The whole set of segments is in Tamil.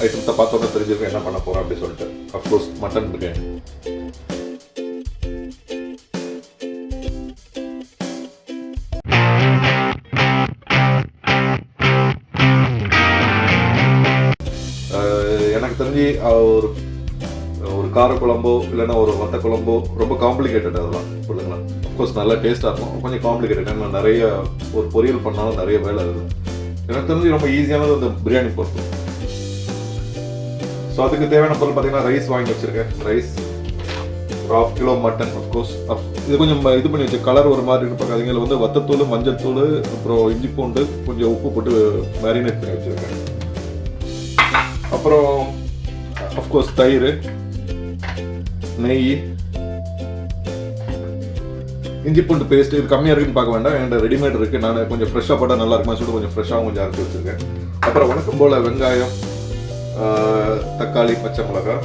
ஐட்டத்தை பார்த்தோன்னே தெரிஞ்சிருக்கேன் என்ன பண்ண போகிறேன் அப்படின்னு சொல்லிட்டு. Of course mutton biryani. எனக்கு தெரிஞ்சு ஒரு காரக்குழம்போ இல்லைன்னா ஒரு வத்த குழம்போ ரொம்ப காம்ப்ளிகேட்டட். அதெல்லாம் சொல்லுங்களா. அஃப்கோர்ஸ் நல்லா டேஸ்ட்டாக இருக்கும், கொஞ்சம் காம்ப்ளிகேட்டட். ஏன்னா நிறைய ஒரு பொரியல் பண்ணாலும் நிறைய வேலை இருக்குது. எனக்கு தெரிஞ்சு ரொம்ப ஈஸியானது அந்த பிரியாணி பொறுத்து. ஸோ அதுக்கு தேவையான பொருள் பார்த்தீங்கன்னா ரைஸ் வாங்கி வச்சுருக்கேன். ரைஸ், ஒரு 1/2 கிலோ மட்டன். அஃப்கோர்ஸ் இது கொஞ்சம் இது பண்ணி வச்சு கலர் ஒரு மாதிரி இருக்கு பார்க்காதீங்க. இதில் வந்து வத்தத்தூள், மஞ்சள் தூள், அப்புறம் இஞ்சி பூண்டு, கொஞ்சம் உப்பு போட்டு மேரினேட் பண்ணி வச்சுருக்கேன். அப்புறம் அஃப்கோர்ஸ் தயிர், நெய், இஞ்சி பூண்டு பேஸ்ட். இது கம்மியாக இருக்குன்னு பார்க்க வேண்டாம், என்கிட்ட ரெடிமேட் இருக்குது. நான் கொஞ்சம் ஃப்ரெஷ்ஷாக போட்டால் நல்லா இருக்குமா சொல்லிட்டு கொஞ்சம் ஃப்ரெஷ்ஷாகவும் கொஞ்சம் அரைச்சி வச்சுருக்கேன். அப்புறம் வணக்கம் போல் வெங்காயம், தக்காளி, பச்சை மிளகாய்,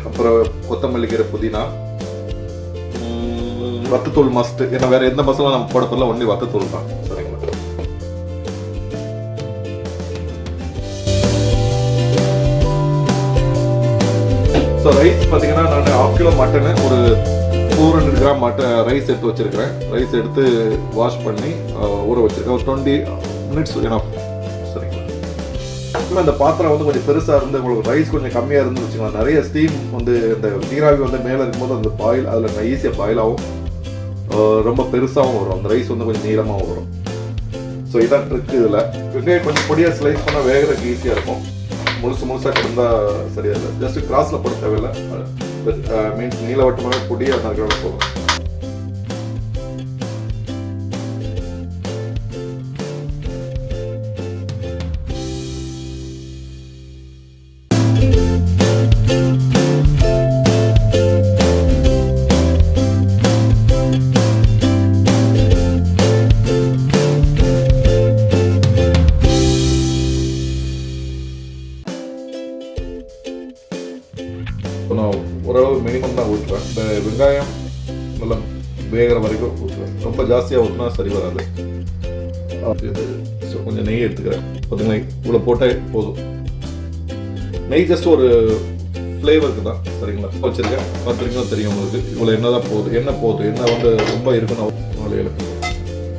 அப்புறம் கொத்தமல்லி கீரை, புதினா, வத்தத்தூள் மஸ்ட். ஏன்னா வேறு எந்த மசாலா நம்ம போட போடல, ஒன்லி வத்தத்தூள் தான். சரிங்களா. ஸோ ரைஸ் பார்த்தீங்கன்னா நான் 1/2 கிலோ மட்டனு, ஒரு 400 கிராம் ரைஸ் எடுத்து வச்சுருக்கிறேன். ரைஸ் எடுத்து வாஷ் பண்ணி ஊற வச்சுருக்கேன். ஒரு 20 மினிட்ஸ் எனஃப். சரிங்களா. இந்த பாத்திரம் வந்து கொஞ்சம் பெருசாக இருந்து உங்களுக்கு ரைஸ் கொஞ்சம் கம்மியாக இருந்து வச்சுக்கலாம். நிறைய ஸ்டீம் வந்து இந்த நீராவி வந்து மேலே இருக்கும்போது அந்த பாயில் அதில் ஈஸியாக பாயிலாகவும் ரொம்ப பெருசாகவும் வரும். அந்த ரைஸ் வந்து கொஞ்சம் நீளமாகவும் வரும். ஸோ இதான் ட்ரிக். இதில் வெங்காயம் கொஞ்சம் பொடியாக ஸ்லைஸ் பண்ணால் வேகிறதுக்கு ஈஸியாக இருக்கும். முழுசாக கிடந்தால் சரியா இல்லை. ஜஸ்ட் கிராஸில் போட தேவையில்லை. மீன்ஸ் நீளவட்டமாக பொடியாக நறுக்க போகும். நான் ஓரளவு மினிமம் தான் ஊற்றுவேன். இந்த வெங்காயம் நல்லா வேகிற வரைக்கும் ஊற்றுவேன். ரொம்ப ஜாஸ்தியாக ஊற்றினா சரி வராது. ஸோ கொஞ்சம் நெய் எடுத்துக்கிறேன். பார்த்தீங்கன்னா இவ்வளோ போட்டே போதும். நெய் ஜஸ்ட் ஒரு ஃப்ளேவருக்கு தான். சரிங்களா. வச்சுருக்கேன், பார்த்துருக்கீங்களா தெரியும் உங்களுக்கு. இவ்வளோ எண்ணெய் தான் போகுது. எண்ணெய் போதும். எண்ணெய் வந்து ரொம்ப இருக்குன்னு 4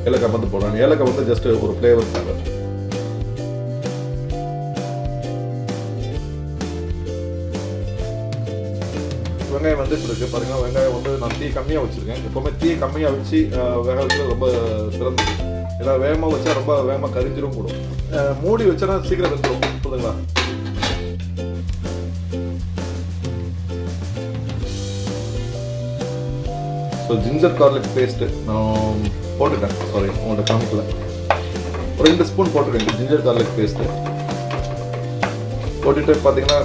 ஏலக்காய் வந்து போடுறேன். ஏலக்காய் வந்து ஜஸ்ட் ஒரு ஃப்ளேவருக்காக. வெங்காயம் வந்துட்டு இருக்கு பாருங்க. வெங்காயம் வந்து நான் தீ கம்மியாக வச்சுருக்கேன். எப்போவுமே தீ கம்மியாக வச்சு வேக வைக்கிறது ரொம்ப சிறந்தது. ஏன்னா வேகமாக வச்சா ரொம்ப வேகமாக கரிஞ்சிரும் கூடும். மூடி வச்சா சீக்கிரம் வெந்துடும். சொல்லுங்களா. ஸோ ஜிஞ்சர் கார்லிக் பேஸ்ட்டு நான் போட்டுட்டேன். சாரி, உங்கள்கிட்ட காமிக்கல. ஒரு 2 ஸ்பூன் போட்டுருக்கேன் ஜிஞ்சர் கார்லிக் பேஸ்ட்டு. போட்டுட்டு பார்த்தீங்கன்னா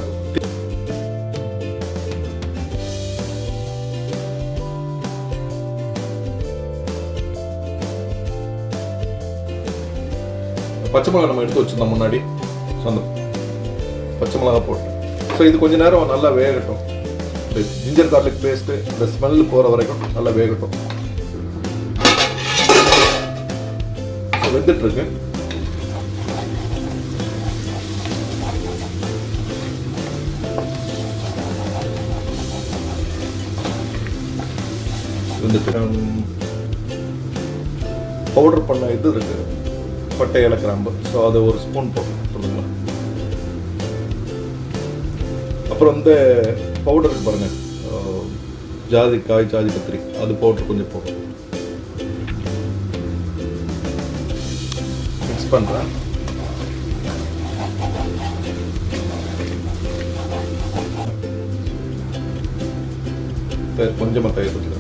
பச்சை மிளகா நம்ம எடுத்து வச்சுருந்தோம் முன்னாடி. ஸோ அந்த பச்சை மிளகா போட்டேன். ஸோ இது கொஞ்சம் நேரம் நல்லா வேகட்டும். இந்த ஜிஞ்சர் கார்லிக் பேஸ்ட்டு இந்த ஸ்மெல் போகிற வரைக்கும் நல்லா வேகட்டும். ஸோ வெந்துட்டுருக்கு. பவுடர் பண்ண இது இருக்கு, பட்டை, ஏலக்காய், கிராம்பு. ஸோ அதை ஒரு ஸ்பூன் போட்டு சொல்லுங்க. அப்புறம் இந்த பவுடர் இருக்கு பாருங்க, ஜாதிக்காய், ஜாதி பத்திரி, அது பவுடர் கொஞ்சம் போட்டு மிக்ஸ் பண்ணுறேன். கொஞ்சமாக தயிர் ஊற்றுறேன்.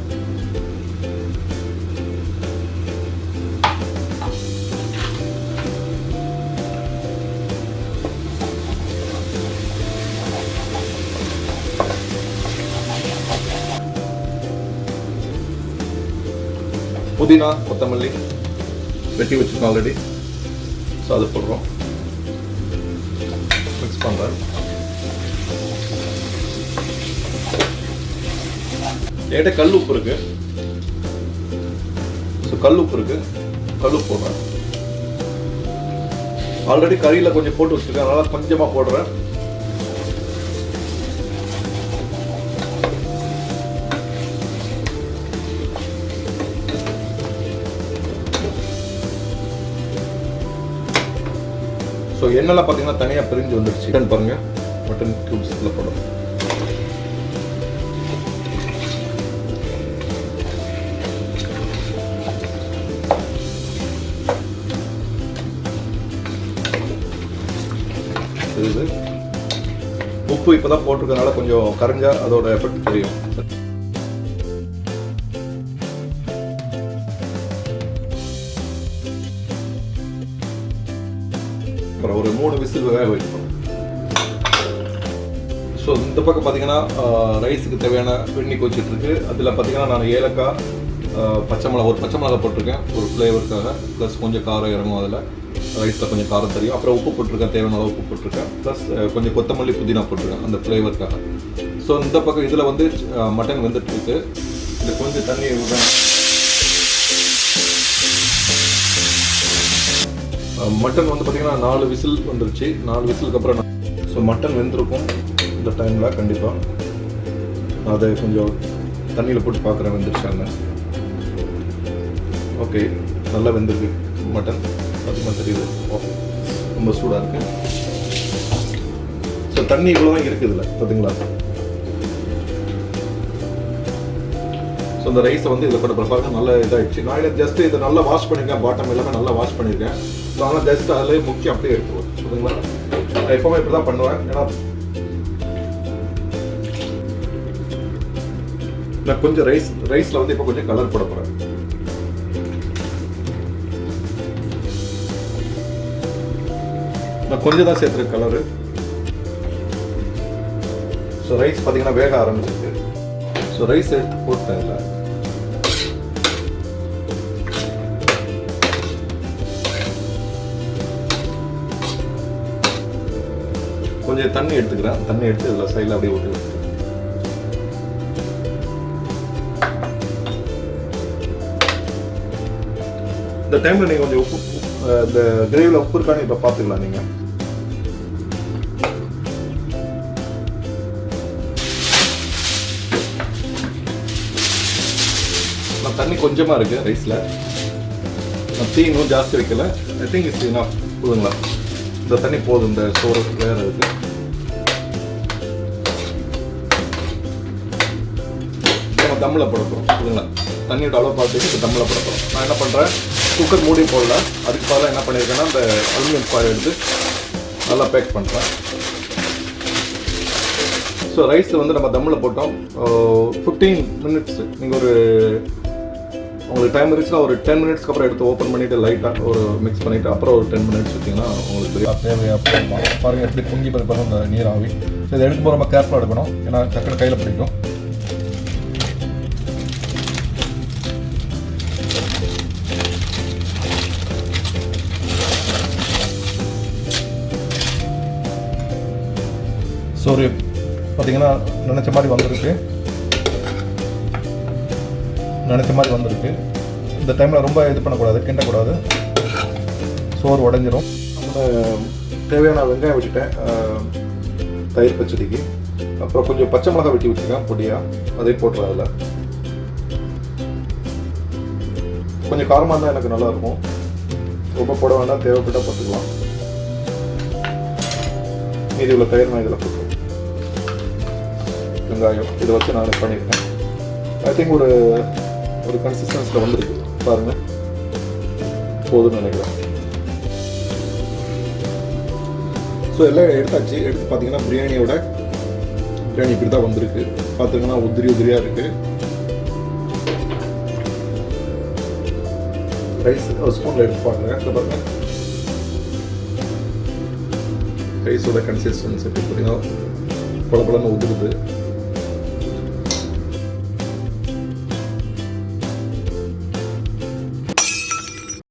புதினா, கொத்தமல்லி வெட்டி வச்சுருக்கோம் ஆல்ரெடி. ஸோ அது போடுறோம், மிக்ஸ் பண்ணுறேன். என்கிட்ட கல் உப்பு இருக்கு. ஸோ கல் உப்பு இருக்கு, கல் உப்பு போடுறேன். ஆல்ரெடி கறியில் கொஞ்சம் போட்டு வச்சுருக்கேன், அதனால் கொஞ்சமாக போடுறேன். ஸோ எண்ணெய்லாம் பார்த்தீங்கன்னா தனியாக பிரிஞ்சு வந்துடுச்சு. சிக்கன் பாருங்கள், மட்டன் க்யூப்ஸ் இதில் போடும். இது உப்பு இப்போ தான் போட்டிருக்கனால கொஞ்சம் கரைஞ்சா அதோட எஃபெக்ட் தெரியும். அப்புறம் ஒரு 3 விசில் வேக வைக்கணும். ஸோ இந்த பக்கம் பார்த்தீங்கன்னா ரைஸுக்கு தேவையான வெண்ணி கொச்சிட்டு இருக்கு. அதில் பார்த்தீங்கன்னா நான் ஏலக்காய், பச்சை மிளகா போட்டிருக்கேன் ஒரு ஃப்ளேவருக்காக. ப்ளஸ் கொஞ்சம் காரம் இறங்கும், அதில் ரைஸில் கொஞ்சம் காரம் தெரியும். அப்புறம் உப்பு போட்டிருக்கேன், தேவையான அளவு உப்பு போட்டிருக்கேன். ப்ளஸ் கொஞ்சம் கொத்தமல்லி புதினா போட்டிருக்கேன் அந்த ஃப்ளேவருக்காக. ஸோ இந்த பக்கம் இதில் வந்து மட்டன் வந்துட்டு இருக்கு. இதில் கொஞ்சம் தண்ணி விடுறேன். மட்டன் வந்து பார்த்தீங்கன்னா 4 விசில் வந்துருச்சு. 4 விசிலுக்கு அப்புறம் ஸோ மட்டன் வெந்திருக்கும். இந்த டைமில் கண்டிப்பாக அதை கொஞ்சம் தண்ணியில் போட்டு பார்க்குறேன் வெந்துருச்சாங்க. ஓகே, நல்லா வெந்திருக்கு மட்டன், அதிகமாக தெரியுது. ரொம்ப சூடாக இருக்குது. ஸோ தண்ணி இவ்வளோ தான் இருக்குது இதில், பார்த்தீங்களா? ஸோ இந்த ரைஸை வந்து இதில் கூட பாருங்க நல்லா இதாகிடுச்சு. நான் இதில் ஜஸ்ட் இதை நல்லா வாஷ் பண்ணியிருக்கேன். பாட்டம் எல்லாமே நல்லா வாஷ் பண்ணியிருக்கேன். ஸோ அதனால் ஜஸ்ட் அதில் முக்கியம் அப்படியே எடுத்துருவோம். சரிங்களா? நான் எப்போவுமே இப்படி தான் பண்ணுவேன். ஏன்னா நான் கொஞ்சம் ரைஸில் வந்து இப்போ கொஞ்சம் கலர் போட போகிறேன். நான் கொஞ்சம் தான் சேர்த்துருக்கேன் கலரு. ஸோ ரைஸ் பார்த்தீங்கன்னா வேக ஆரம்பிச்சிருக்கு. ஸோ ரைஸ் எடுத்து போட்டேன் இல்லை. கொஞ்சம் தண்ணி எடுத்துக்கிறேன். தண்ணி எடுத்து இதில் சைடில் அப்படியே ஊற்றி விட்டுருக்கேன். இந்த டைமில் நீங்கள் கொஞ்சம் உப்பு, இந்த கிரேவியில் உப்பு இருக்கான்னு இப்போ பார்த்துக்கலாம். நீங்கள் நான் தண்ணி கொஞ்சமாக இருக்குது ரைஸில். நான் தீ இன்னும் ஜாஸ்தி வைக்கல. I think it's enough. போதுங்களா? இந்த தண்ணி போதும். இந்த சோறு வேறு இருக்குது. நம்ம தம்மில் போட போகிறோம். போதுங்களா? தண்ணியோட அளவு பார்த்துட்டு இப்போ தம்மில் போட போகிறோம். நான் என்ன பண்ணுறேன், குக்கர் மூடி போடல. அதுக்கு பதிலாக என்ன பண்ணியிருக்கேன்னா இந்த அலுமினியம் ஃபாயில் எடுத்து நல்லா பேக் பண்ணுறேன். ஸோ ரைஸ் வந்து நம்ம தம்மில் போட்டோம். 15 மினிட்ஸ். நீங்கள் ஒரு உங்களுக்கு டைம் இருந்துச்சுன்னா ஒரு 10 மினிட்ஸ்க்கு அப்புறம் எடுத்து ஓப்பன் பண்ணிவிட்டு லைட்டாக ஒரு மிக்ஸ் பண்ணிவிட்டு அப்புறம் ஒரு 10 மினிட்ஸ் வச்சிங்கன்னா உங்களுக்கு தேவையாக பாருங்கள் எப்படி பொங்கி பாருங்க அந்த நீராவி. ஸோ இதை எடுக்கும்போது ரொம்ப கேர்ஃபுல்லாக எடுக்கணும். ஏன்னா டக்குனு கையில் பிடிக்கும். சோறு பார்த்தீங்கன்னா நினச்ச மாதிரி வந்திருக்கு. இந்த டைமில் ரொம்ப இது பண்ணக்கூடாது, கிண்டக்கூடாது, சோறு உடஞ்சிரும். தேவையான வெங்காயம் வச்சுட்டேன் தயிர் பச்சடிக்கு. அப்புறம் கொஞ்சம் பச்சை மிளகாய் வெட்டி வச்சுருக்கேன் பொடியாக, அதையும் போட்டுருவேன். அதில் கொஞ்சம் காரமாக இருந்தால் எனக்கு நல்லாயிருக்கும். ரொம்ப போட வேண்டாம், தேவைப்பட்டால் பார்த்துக்கலாம். மீதி உள்ள தயிர் நான் இதில் போட்டுருவேன். வெங்காயம் இதை வச்சு நான் பண்ணியிருக்கேன். ஐ திங்க் ஒரு கன்சிஸ்டன்ஸில் வந்துருக்கு பாருங்கள். போதும்னு நினைக்கிறேன். ஸோ எல்லாம் எடுத்தாச்சு. எடுத்து பார்த்தீங்கன்னா பிரியாணி இப்படி தான் வந்திருக்கு. பார்த்துங்கன்னா உதிரியாக இருக்குது. ரைஸ் ஒரு ஸ்பூனில் எடுத்து பாருங்கள். இதை பாருங்கள், ரைஸோட கன்சிஸ்டன்சி எப்படி பார்த்தீங்கன்னா பழப்பழன்னு உதிருது.